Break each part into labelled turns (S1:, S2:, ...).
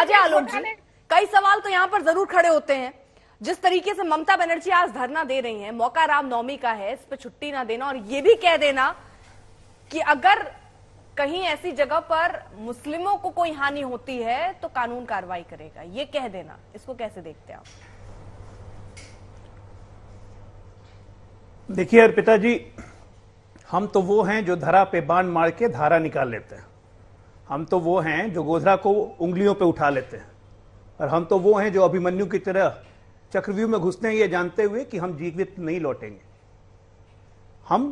S1: अजय आलोक जी, कई सवाल तो यहाँ पर जरूर खड़े होते हैं। जिस तरीके से ममता बनर्जी आज धरना दे रही हैं, मौका रामनवमी का है, इस पर छुट्टी ना देना और ये भी कह देना कि अगर कहीं ऐसी जगह पर मुस्लिमों को कोई हानि होती है तो कानून कार्रवाई करेगा, ये कह देना, इसको कैसे देखते हैं आप?
S2: देखिए अर्पिता जी, हम तो वो हैं जो धरा पे बाण मार के धारा निकाल लेते हैं। हम तो वो हैं जो गोधरा को उंगलियों पे उठा लेते हैं। और हम तो वो हैं जो अभिमन्यु की तरह चक्रव्यूह में घुसते हैं ये जानते हुए कि हम जीवित नहीं लौटेंगे। हम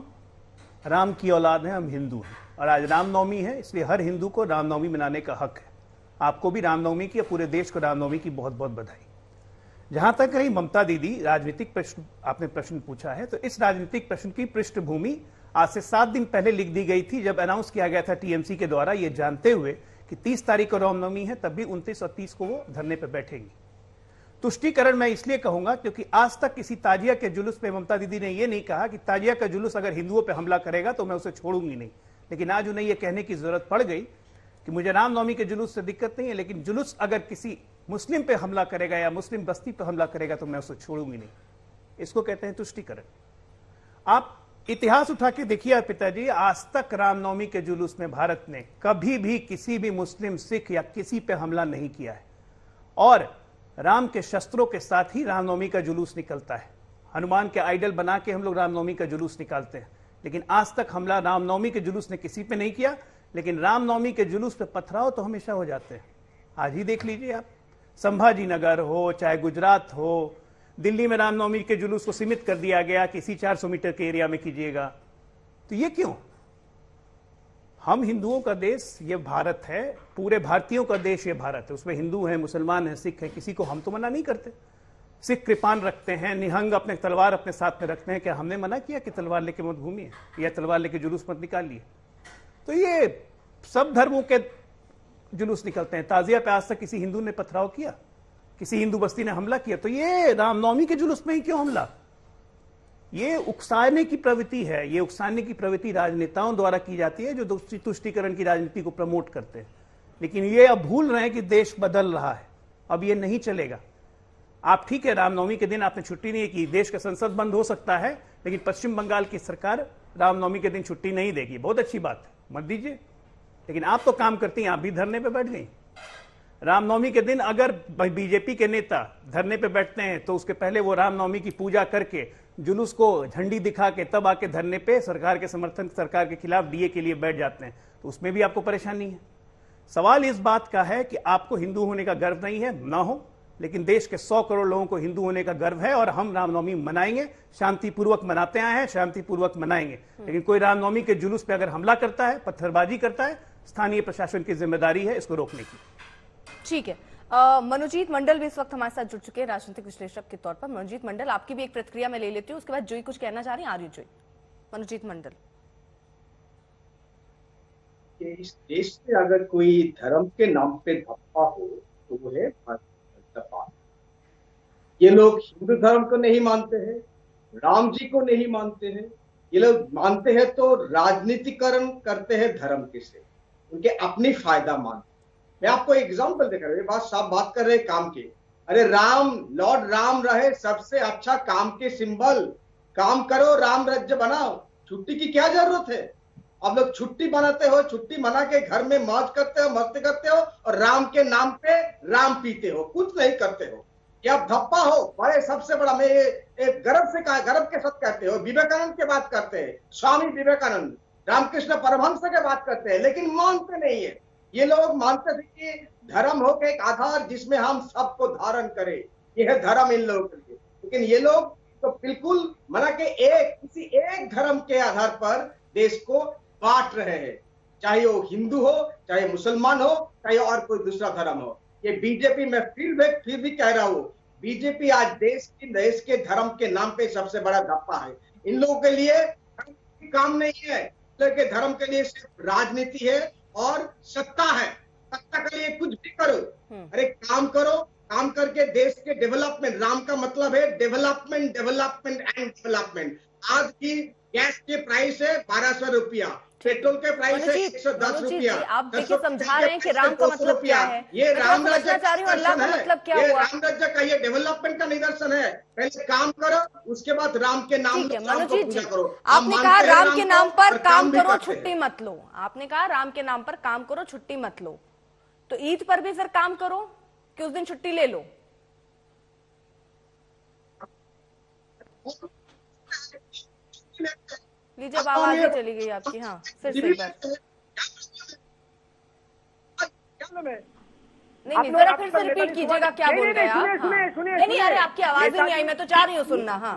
S2: राम की औलाद हैं, हम हिंदू हैं और आज रामनवमी है, इसलिए हर हिंदू को रामनवमी मनाने का हक है। आपको भी रामनवमी की, पूरे देश को रामनवमी की बहुत बहुत बधाई। जहां तक रही ममता दीदी राजनीतिक प्रश्न, आपने प्रश्न पूछा है, तो इस राजनीतिक प्रश्न की पृष्ठभूमि आज से 7 दिन पहले लिख दी गई थी, जब अनाउंस किया गया था टीएमसी के द्वारा, ये जानते हुए कि 30 तारीख को रामनवमी है, तब भी 29 और 30 को वो धरने पर बैठेंगी। तुष्टीकरण मैं इसलिए कहूंगा क्योंकि आज तक किसी ताजिया के जुलूस पे ममता दीदी ने यह नहीं कहा कि ताजिया का जुलूस अगर हिंदुओं पे हमला करेगा तो मैं उसे छोड़ूंगी नहीं। लेकिन आज उन्हें यह कहने की जरूरत पड़ गई कि मुझे रामनवमी के जुलूस से दिक्कत नहीं है, लेकिन जुलूस अगर किसी मुस्लिम पे हमला करेगा या मुस्लिम बस्ती पे हमला करेगा तो मैं उसे छोड़ूंगी नहीं। इसको कहते हैं तुष्टीकरण। आप इतिहास उठा के देखिए पिताजी, आज तक रामनवमी के जुलूस में भारत ने कभी भी किसी भी मुस्लिम, सिख या किसी पे हमला नहीं किया है। और राम के शस्त्रों के साथ ही रामनवमी का जुलूस निकलता है। हनुमान के आइडल बना के हम लोग रामनवमी का जुलूस निकालते हैं, लेकिन आज तक हमला रामनवमी के जुलूस ने किसी पे नहीं किया। लेकिन रामनवमी के जुलूस पे पथराव तो हमेशा हो जाते हैं। आज ही देख लीजिए आप, संभाजी नगर हो चाहे गुजरात हो, दिल्ली में रामनवमी के जुलूस को सीमित कर दिया गया, किसी 400 मीटर के एरिया में कीजिएगा। तो ये क्यों? हम हिंदुओं का देश ये भारत है, पूरे भारतीयों का देश ये भारत है। उसमें हिंदू हैं, मुसलमान हैं, सिख हैं, किसी को हम तो मना नहीं करते। सिख कृपान रखते हैं, निहंग अपने तलवार अपने साथ में रखते हैं। क्या हमने मना किया कि तलवार लेके मत घूमिए या तलवार लेके जुलूस मत निकालिए? तो ये सब धर्मों के जुलूस निकलते हैं। ताजिया पे आज तक किसी हिंदू ने पथराव किया, किसी हिंदू बस्ती ने हमला किया? तो ये रामनवमी के जुलूस में ही क्यों हमला? ये उकसाने की प्रवृत्ति है। ये उकसाने की प्रवृत्ति राजनेताओं द्वारा की जाती है जो तुष्टीकरण की राजनीति को प्रमोट करते हैं। लेकिन ये अब भूल रहे हैं कि देश बदल रहा है, अब ये नहीं चलेगा। आप ठीक है, रामनवमी के दिन आपने छुट्टी नहीं की, देश का संसद बंद हो सकता है, लेकिन पश्चिम बंगाल की सरकार रामनवमी के दिन छुट्टी नहीं देगी। बहुत अच्छी बात है, मत दीजिए। लेकिन आप तो काम करती हैं, आप भी धरने पर बैठ गई। रामनवमी के दिन अगर बीजेपी के नेता धरने पे बैठते हैं तो उसके पहले वो रामनवमी की पूजा करके जुलूस को झंडी दिखा के तब आके धरने पे सरकार के समर्थन, सरकार के खिलाफ डीए के लिए बैठ जाते हैं, तो उसमें भी आपको परेशानी है। सवाल इस बात का है कि आपको हिंदू होने का गर्व नहीं है, ना हो, लेकिन देश के 100 करोड़ लोगों को हिंदू होने का गर्व है और हम रामनवमी मनाएंगे, शांतिपूर्वक मनाते आए हैं, शांतिपूर्वक मनाएंगे। लेकिन कोई रामनवमी के जुलूस पे अगर हमला करता है, पत्थरबाजी करता है, स्थानीय प्रशासन की जिम्मेदारी है इसको रोकने की।
S1: ठीक है। मनोजीत मंडल भी इस वक्त हमारे साथ जुड़ चुके हैं राजनीतिक विश्लेषक के तौर पर। मनोजीत मंडल, आपकी भी एक प्रतिक्रिया मैं ले लेती हूँ, उसके बाद जोई कुछ कहना चाह रही हैं। आर्य जोई, मनोजीत मंडल।
S3: इस देश में अगर कोई धर्म के नाम पे धप्पा हो तो वो है भारतीय जनता पार्टी। ये लोग हिंदू धर्म को नहीं मानते हैं, राम जी को नहीं मानते हैं। ये लोग मानते हैं तो राजनीतिकरण करते हैं धर्म के से, उनके अपनी फायदा मानते। मैं आपको एग्जांपल देकर रहा हूं, बात साफ बात कर रहे हैं काम के। अरे राम, लॉर्ड राम रहे सबसे अच्छा काम के सिंबल। काम करो, राम राज्य बनाओ, छुट्टी की क्या जरूरत है? आप लोग छुट्टी बनाते हो, छुट्टी मना के घर में मौज करते हो, मस्ती करते हो और राम के नाम पे राम पीते हो, कुछ नहीं करते हो। या धप्पा हो बड़े, सबसे बड़ा, मैं एक गर्व से कहा, गर्व के साथ कहते हो, विवेकानंद की बात करते हैं, स्वामी विवेकानंद, रामकृष्ण परमहंस की बात करते हैं, लेकिन मानते नहीं है। ये लोग मानते थे कि धर्म हो के एक आधार जिसमें हम सबको धारण करें, यह है धर्म इन लोगों के लिए। लेकिन ये लोग तो बिल्कुल मना के किसी एक धर्म के आधार पर देश को बांट रहे हैं, चाहे वो हिंदू हो, चाहे मुसलमान हो, चाहे और कोई दूसरा धर्म हो। ये बीजेपी में फिर भी कह रहा हूं, बीजेपी आज देश के धर्म के नाम पे सबसे बड़ा धप्पा है। इन लोगों के लिए काम नहीं है, धर्म के लिए सिर्फ राजनीति है और सत्ता है। सत्ता के लिए कुछ भी करो, अरे काम करो, काम करके देश के डेवलपमेंट, राम का मतलब है डेवलपमेंट, डेवलपमेंट एंड डेवलपमेंट। आज की गैस के प्राइस है 1200 रुपया, पेट्रोल के प्राइस है 110 रुपया।
S1: आप देखिए समझा रहे हैं कि राम का मतलब क्या है।
S3: ये राम राज्य
S1: चाह रही हूँ अल्लाह का मतलब क्या हुआ?
S3: राम राज्य का ये डेवलपमेंट का निदर्शन है। पहले काम करो, उसके बाद राम के नाम
S1: ठीक है
S3: राम को
S1: मनोजीत
S3: पूजा
S1: जी,
S3: करो।
S1: आपने कहा राम के नाम पर काम
S3: भी
S1: करो,
S3: करते
S1: छुट्टी
S3: हैं।
S1: मत लो। आपने कहा राम के नाम पर काम करो, छुट्टी मत लो, तो ईद पर भी फिर काम करो कि उस दिन छुट्टी ले लो। लीजिए, अब आवाज ही चली गई आपकी। हाँ, फिर से एक बार। नहीं, जरा फिर से रिपीट कीजिएगा, क्या बोल रहे हैं आप? नहीं, अरे आपकी आवाज ही नहीं आई, मैं तो चाह रही हूँ सुनना। हाँ,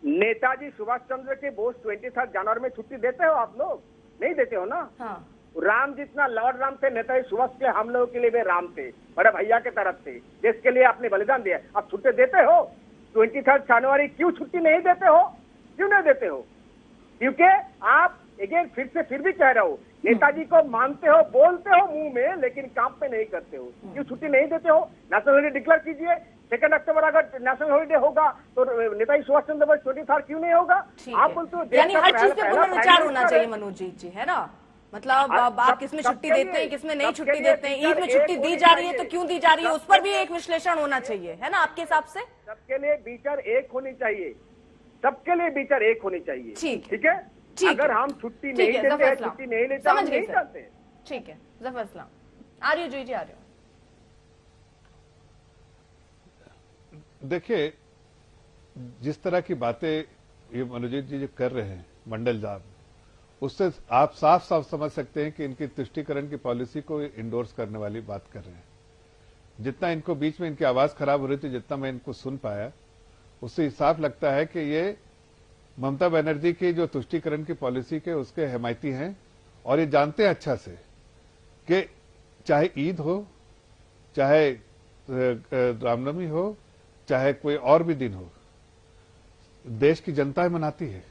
S4: नेताजी सुभाष चंद्र के बोस 23 जनवरी में छुट्टी देते हो आप लोग? नहीं देते हो ना।
S1: हाँ,
S4: राम जितना लॉर्ड राम थे, नेताजी सुभाष के हम लोगों के लिए वे राम थे, बड़े भैया के तरफ थे, देश के लिए आपने बलिदान दिया। आप छुट्टी देते हो? 23 जनवरी क्यों छुट्टी नहीं देते हो? क्यों नहीं देते हो? क्योंकि आप अगेन फिर भी कह रहे हो, नेताजी को मानते हो, बोलते हो मुंह में, लेकिन काम पे नहीं करते हो। क्यों छुट्टी नहीं देते हो? नेशनल हॉलिडे डिक्लेयर कीजिए। 2 अक्टूबर अगर नेशनल हॉलिडे होगा तो नेताजी सुभाष चंद्र बोस 23 क्यों नहीं होगा? आप बोलते हो
S1: यानी हर चीज पे पुनर्विचार होना चाहिए मनोजीत जी, है ना? मतलब अब आप किसमें छुट्टी देते हैं, किसमें नहीं छुट्टी देते हैं, ईद में छुट्टी दी जा रही है तो क्यों दी जा रही है, उस पर भी एक विश्लेषण होना चाहिए, है ना आपके हिसाब से?
S4: सबके लिए विचार एक होनी चाहिए, सबके लिए विचार एक होनी चाहिए। ठीक है, अगर हम छुट्टी नहीं देते हैं, छुट्टी नहीं लेते, हम नहीं करते।
S1: ठीक है, जफर इस्लाम। आ रही हो जी, आ रही हो।
S5: देखिए, जिस तरह की बातें ये मनोजीत जी जो कर रहे हैं मंडल साहब, उससे आप साफ साफ समझ सकते हैं कि इनकी तुष्टीकरण की पॉलिसी को इंडोर्स करने वाली बात कर रहे हैं। जितना इनको बीच में इनकी आवाज खराब हो रही थी, जितना मैं इनको सुन पाया, उससे साफ लगता है कि ये ममता बनर्जी की जो तुष्टीकरण की पॉलिसी के उसके हिमायती हैं, और ये जानते हैं अच्छा से कि चाहे ईद हो, चाहे रामनवमी हो, चाहे कोई और भी दिन हो, देश की जनता मनाती है।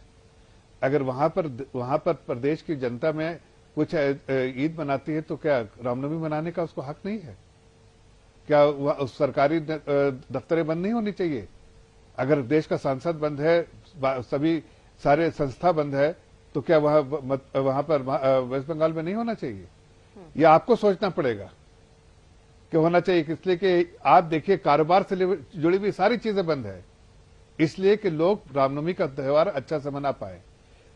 S5: अगर वहां पर प्रदेश की जनता में कुछ ईद मनाती है तो क्या रामनवमी मनाने का उसको हक नहीं है? क्या सरकारी दफ्तरें बंद नहीं होनी चाहिए? अगर देश का सांसद बंद है, सभी सारे संस्था बंद है, तो क्या वहां पर वेस्ट बंगाल में नहीं होना चाहिए? यह आपको सोचना पड़ेगा कि होना चाहिए। इसलिए कि आप देखिए, कारोबार से जुड़ी हुई सारी चीजें बंद है, इसलिए कि लोग रामनवमी का त्योहार अच्छा से मना पाए।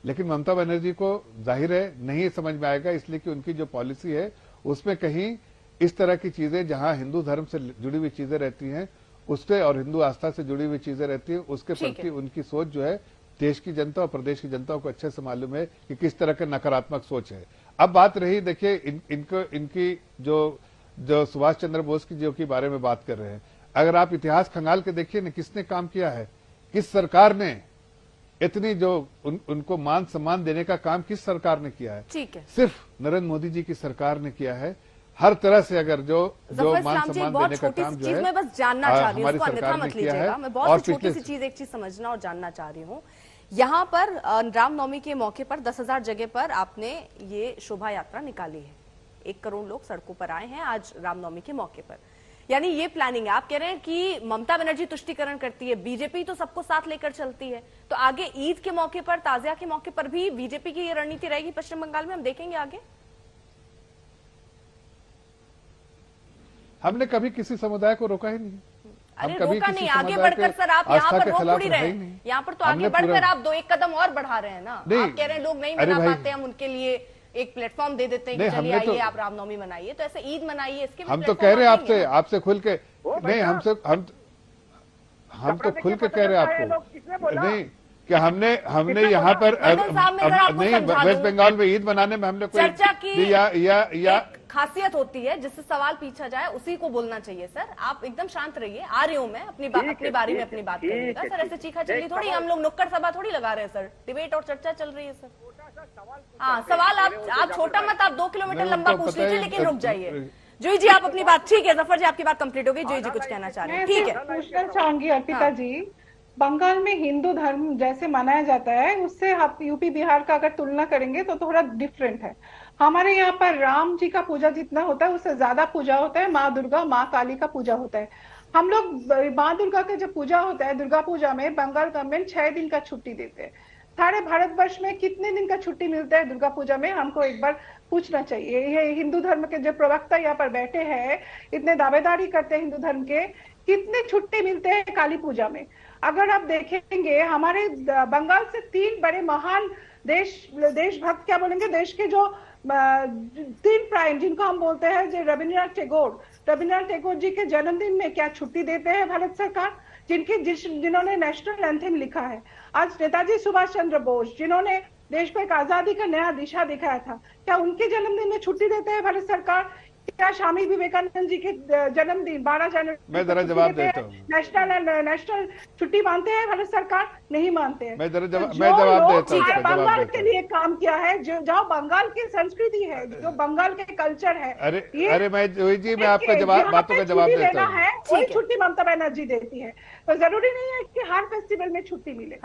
S5: लेकिन ममता बनर्जी को जाहिर है नहीं समझ में आएगा, इसलिए कि उनकी जो पॉलिसी है उसमें कहीं इस तरह की चीजें, जहां हिंदू धर्म से जुड़ी हुई चीजें रहती हैं उसके, और हिंदू आस्था से जुड़ी हुई चीजें रहती हैं, उसके प्रति उनकी सोच जो है देश की जनता और प्रदेश की जनता को अच्छे से मालूम है कि किस तरह के नकारात्मक सोच है। अब बात रही, देखिए इनकी जो सुभाष चंद्र बोस की जो के बारे में बात कर रहे हैं, अगर आप इतिहास खंगाल के देखिए ना, किसने काम किया है, किस सरकार ने इतनी जो उनको मान सम्मान देने का काम किस सरकार ने किया है?
S1: ठीक है, सिर्फ
S5: नरेंद्र मोदी जी की सरकार ने किया है। हर तरह से अगर जो मान सम्मान देने का काम जो है,
S1: मैं बस जानना चाह रही हूँ, उसको अन्यथा मत लीजिएगा, मैं बहुत छोटी सी चीज, एक चीज समझना और जानना चाह रही हूँ। यहाँ पर रामनवमी के मौके पर 10,000 जगह पर आपने ये शोभा यात्रा निकाली है, 1 करोड़ लोग सड़कों पर आए हैं आज रामनवमी के मौके पर, यानी ये प्लानिंग है। आप कह रहे हैं कि ममता बनर्जी तुष्टीकरण करती है, बीजेपी तो सबको साथ लेकर चलती है, तो आगे ईद के मौके पर, ताजिया के मौके पर भी बीजेपी की ये रणनीति रहेगी पश्चिम बंगाल में, हम देखेंगे आगे?
S5: हमने कभी किसी समुदाय को रोका ही नहीं।
S1: अरे रोका नहीं, आगे बढ़कर सर आप यहाँ पर रोक थोड़ी रहे हैं, यहाँ पर तो आगे बढ़कर आप 2-1 कदम और बढ़ा रहे हैं ना। आप कह रहे हैं लोग नहीं मना पाते, हम उनके लिए एक प्लेटफॉर्म दे देते हैं कि चलिए आइए आप रामनवमी मनाइए, तो ऐसे ईद मनाइए, इसके
S5: हम तो कह रहे हैं आपसे खुल के, नहीं हम तो खुल के कह रहे हैं आपको, नहीं कि हमने यहाँ पर नहीं, वेस्ट बंगाल में ईद मनाने में हमने कोई
S1: चर्चा की
S5: या
S1: खासियत होती है जिससे सवाल पूछा जाए उसी को बोलना चाहिए। सर आप एकदम शांत रहिए, आ रही हूँ मैं, अपनी बारी में अपनी बात करिएगा सर, ऐसे चीखा चली थोड़ी, हम लोग नुक्कड़ सभा थोड़ी लगा रहे हैं सर, डिबेट और चर्चा चल रही है सर। हाँ, सवाल आप छोटा मत, आप 2 किलोमीटर लंबा पूछ लीजिए, लेकिन रुक जाइए। जूही जी आप अपनी बात, ठीक है जफर जी आपकी बात कंप्लीट हो गई, जूही जी कुछ कहना चाह रहे हैं, ठीक है?
S6: पूछना चाहूंगी अर्पिता जी, बंगाल में हिंदू धर्म जैसे मनाया जाता है उससे आप यूपी बिहार का अगर तुलना करेंगे तो थोड़ा डिफरेंट है। हमारे यहाँ पर राम जी का पूजा जितना होता है उससे ज्यादा पूजा होता है माँ दुर्गा, माँ काली का पूजा होता है। हम लोग माँ दुर्गा का जब पूजा होता है, दुर्गा पूजा में बंगाल गवर्नमेंट 6 दिन का छुट्टी देते हैं। सारे भारतवर्ष में कितने दिन का छुट्टी मिलता है दुर्गा पूजा में, हमको एक बार पूछना चाहिए। ये हिंदू धर्म के जो प्रवक्ता यहाँ पर बैठे हैं, इतने दावेदारी करते हैं हिंदू धर्म के, कितने छुट्टी मिलते हैं काली पूजा में? अगर आप देखेंगे हमारे बंगाल से 3 बड़े महान देशभक्त, क्या बोलेंगे, देश के जो 3 प्राइम जिनको हम बोलते हैं, जो रविंद्रनाथ टैगोर जी के जन्मदिन में क्या छुट्टी देते हैं भारत सरकार? जिन्होंने नेशनल एंथम लिखा है। आज नेताजी सुभाष चंद्र बोस, जिन्होंने देश को एक आजादी का नया दिशा दिखाया था, क्या उनके जन्मदिन में छुट्टी देते हैं भारत सरकार? क्या स्वामी विवेकानंद जी के जन्मदिन 12 जनवरी
S5: मैं जरा जवाब देता हूँ।
S6: नेशनल छुट्टी मानते हैं भारत सरकार? नहीं मानते हैं।
S5: मैं जवाब देता हूँ।
S6: बंगाल के लिए काम किया है, जो बंगाल की संस्कृति है, जो बंगाल के कल्चर है,
S5: अरे मैं आपका बातों का जवाब देता हूँ।
S6: वही छुट्टी ममता बनर्जी देती है। तो जरूरी नहीं है कि हर फेस्टिवल में छुट्टी मिले।